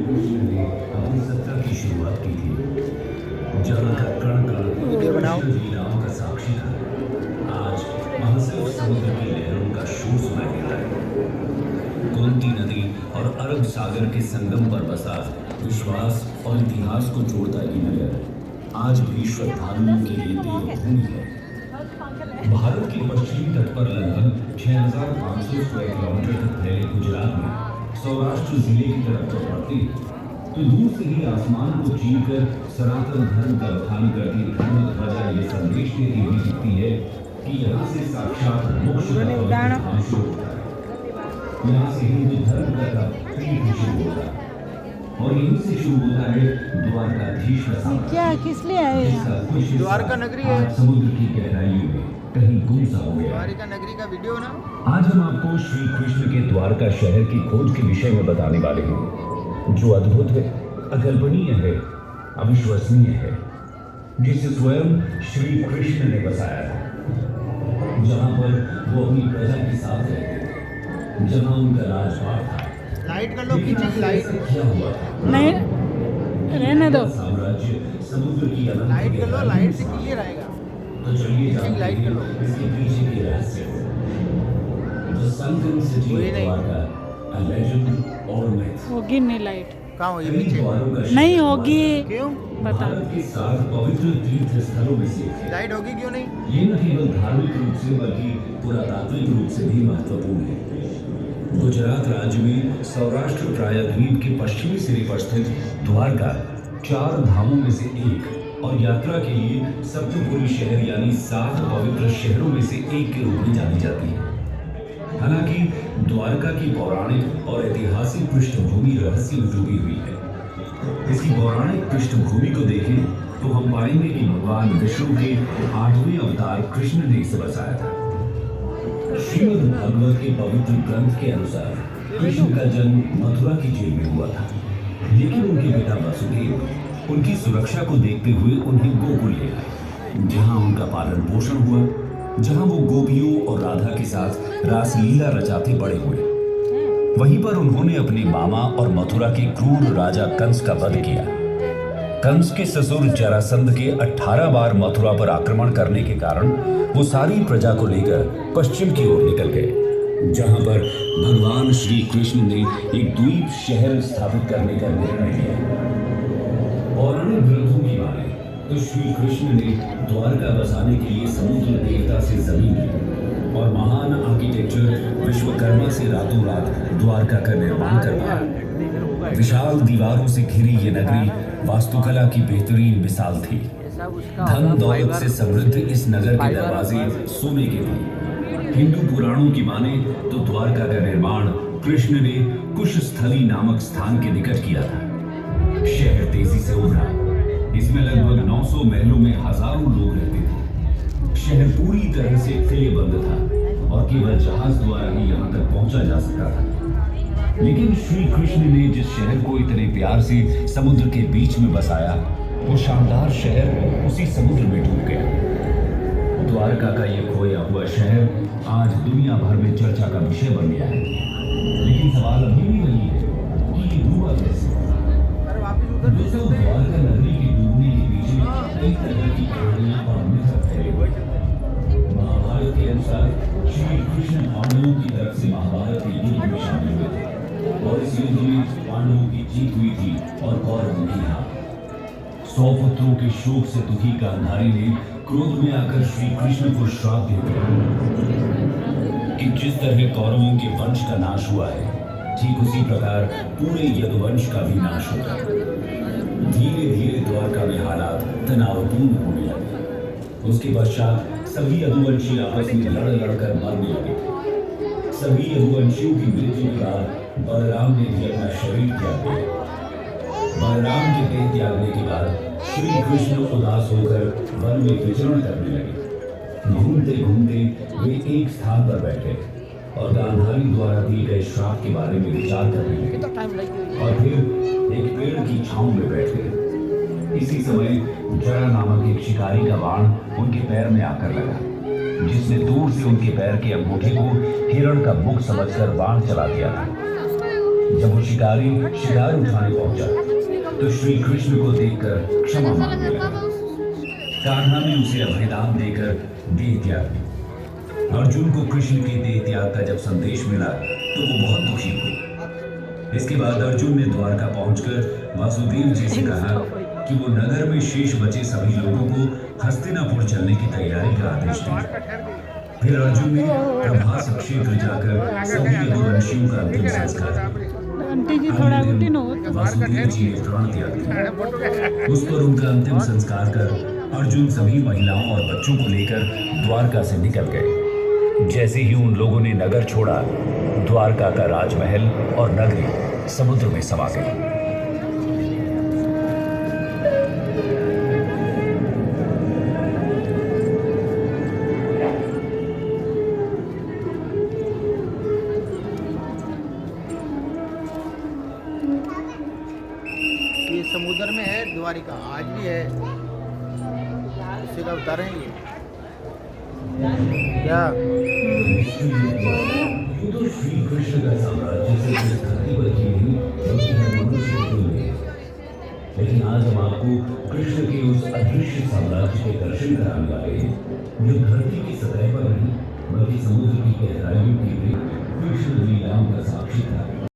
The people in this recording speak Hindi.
कृष्ण ने अपनी सत्ता की शुरुआत की थी। जहाँ का कण कण कृष्ण लीलाओं का साक्षी था, आज वहाँ सिर्फ समुद्र की लहरों का शोर सुनाई देता है। गोमती नदी और अरब सागर के संगम पर बसा विश्वास और इतिहास को जोड़ता ये नगर आज भी श्रद्धालुओं के लिए देवभूमि है। भारत के पश्चिमी तट पर लगभग 6,500 स्क्वायर किलोमीटर तक फैले गुजरात में सौराष्ट्र जिले की तरफ जब बढ़ते हैं तो दूर से ही आसमान को चीरकर सनातन धर्म का उत्थान करती धर्म ध्वजा ये संदेश देती हुई दिखती है कि यहाँ से साक्षात मोक्ष का पवित्र धाम शुरू होता है। यहाँ से हिंदू धर्म का तीर्थ शुरू होता है और यहीं से शुरू होता है द्वारकाधीश का साम्राज्य। क्या किस लिए आए हैं? द्वारका नगरी है। समुद्र की गहराइयों में कहीं गुम सा हो गया। द्वारका नगरी का वीडियो ना। आज हम आपको श्री कृष्ण के द्वारका शहर की खोज के विषय में बताने वाले हैं, जो अद्भुत है, अकल्पनीय है, अविश्वसनीय है, जिसे स्वयं श्री कृष्ण ने बसाया था। जहाँ पर वो अपनी प्रजा के साथ रहते थे, जहाँ उनका राजपाट था। लाइट कर लो पीछे की लाइट। क्या हुआ था? नहीं रहने दो। साम्राज्य समुद्र की अनंत लाइट कर लो, लाइट से क्लियर आएगा। तो चलिए जानते लाइट कर लो। हैं इसके पीछे के रहस्य को। The sunken city वही of नहीं। Dwarka, a legend or myth। होगी नहीं लाइट? कहाँ हो ये कई पीछे? द्वारों का नहीं शहर होगी। क्यों? बता। भारत के 7 पवित्र तीर्थ स्थलों में से एक है। लाइट होगी क्यों नहीं? ये न केवल धार्मिक रूप से बल्कि पुरातात्विक रूप से भी महत्वपूर्ण है। गुजरात राज्य में सौराष्ट्र प्रायद्वीप के पश्चिमी सिरे पर स्थित द्वारका 4 धामों में से एक और यात्रा के लिए सप्तपुरी शहर यानी 7 पवित्र शहरों में से एक के रूप में जानी जाती है। हालांकि द्वारका की पौराणिक और ऐतिहासिक पृष्ठभूमि रहस्य में डूबी हुई है। इसकी पौराणिक पृष्ठभूमि को देखें तो हम पाएंगे कि भगवान विष्णु के 8वें अवतार कृष्ण ने इसे बसाया था। श्रीमद् भागवत के पवित्र ग्रंथ के अनुसार कृष्ण का जन्म मथुरा की जेल में हुआ था, लेकिन उनके पिता वसुदेव उनकी सुरक्षा को देखते हुए उन्हें गोकुल ले गए, जहां उनका पालन पोषण हुआ, जहां वो गोपियों और राधा के साथ रासलीला रचाते बड़े हुए। वहीं पर उन्होंने अपने मामा और मथुरा के क्रूर राजा कंस का वध किया। कंस के ससुर जरासंध के 18 बार मथुरा पर आक्रमण करने के कारण वो सारी प्रजा को लेकर पश्चिम की ओर निकल गए, जहां पर भगवान श्री कृष्ण ने एक द्वीप शहर स्थापित करने का निर्णय लिया। पौराणिक ग्रंथों की माने तो श्री कृष्ण ने द्वारका बसाने के लिए समुद्र देवता से जमीन ली और महान आर्किटेक्चर विश्वकर्मा से रातों रात द्वारका का निर्माण करवाया। विशाल दीवारों से घिरी ये नगरी वास्तुकला की बेहतरीन मिसाल थी। धन दौलत से समृद्ध इस नगर के दरवाजे सोने के थे। हिंदू पुराणों की माने तो द्वारका का निर्माण कृष्ण ने कुशस्थली नामक स्थान के निकट किया था। शहर तेजी से उभरा। इसमें लगभग 900 महलों में हजारों लोग रहते थे। शहर पूरी तरह से किलेबंद था और केवल जहाज द्वारा ही यहाँ तक पहुंचा जा सकता था। लेकिन श्री कृष्ण ने जिस शहर को इतने प्यार से समुद्र के बीच में बसाया, वो शानदार शहर उसी समुद्र में डूब गया। द्वारका का ये खोया हुआ शहर आज दुनिया भर में चर्चा का विषय बन गया है। लेकिन सवाल अभी भी वही है कि ये डूबा कैसे? दोस्तों, द्वारका नगरी के डूबने के पीछे कई तरह की कहानियां और मिथ फैले हुए हैं। महाभारत के अनुसार श्री कृष्ण पांडवों की तरफ से महाभारत के युद्ध में शामिल हुए थे और इस युद्ध में पांडवों की जीत हुई थी और कौरवों की हार। 100 पुत्रों के शोक से दुखी गांधारी ने क्रोध में आकर श्री कृष्ण को श्राप दे दिया कि जिस तरह कौरवों के वंश का नाश हुआ है, ठीक उसी प्रकार पूरे यदुवंश का भी नाश होगा। धीरे धीरे द्वारका में हालात तनावपूर्ण होने लगे। उसके पश्चात सभी यदुवंशी आपस में लड़ लड़कर मरने लगे। सभी यदुवंशियों की मृत्यु के बाद बलराम ने भी अपना शरीर त्याग दिया। बलराम के देह त्यागने के बाद श्री कृष्ण उदास होकर वन में विचरण करने लगे। घूमते घूमते वे एक स्थान पर बैठे और गांधारी द्वारा दिए गए श्राप के बारे में विचार करने लगे और फिर एक पेड़ की छांव में बैठ गए। इसी समय जरा नामक एक शिकारी का बाण उनके पैर में आकर लगा, जिसने दूर से उनके पैर के अंगूठे को हिरण का मुख समझकर बाण चला दिया था। जब वो शिकारी शिकार उठाने पहुंचा तो श्री कृष्ण को देखकर क्षमा मांगने लगा। कान्हा ने उसे अभयदान देकर देह त्याग दी। अर्जुन को कृष्ण के देह त्याग का जब संदेश मिला तो वो बहुत दुखी हुए। इसके बाद अर्जुन ने द्वारका पहुंचकर वासुदेव जी से कहा कि वो नगर में शेष बचे सभी लोगों को हस्तिनापुर चलने की तैयारी का आदेश दिया। फिर अर्जुन ने प्रभास क्षेत्र जाकर सभी यदुवंशियों का अंतिम संस्कार आंटी जी थोड़ा उठी नो वासुदेव जी ने प्राण त्याग दिया। उस पर उनका अंतिम संस्कार कर अर्जुन सभी महिलाओं और बच्चों को लेकर द्वारका से निकल गए। जैसे ही उन लोगों ने नगर छोड़ा, द्वारका का राजमहल और नगरी समुद्र में समा गई। ये समुद्र में है द्वारिका, आज भी है। उसी का अवतार है ये। क्या ये तो श्री कृष्ण का साम्राज्य से इस धरती पर ही नहीं बल्कि हर मनुष्य को मिले। लेकिन आज हम आपको कृष्ण के उस अदृश्य साम्राज्य के दर्शन कराने वाले हैं जो धरती की सतह पर नहीं बल्कि समुद्र की गहराइयों की भी कृष्ण लीलाओं का साक्षी था।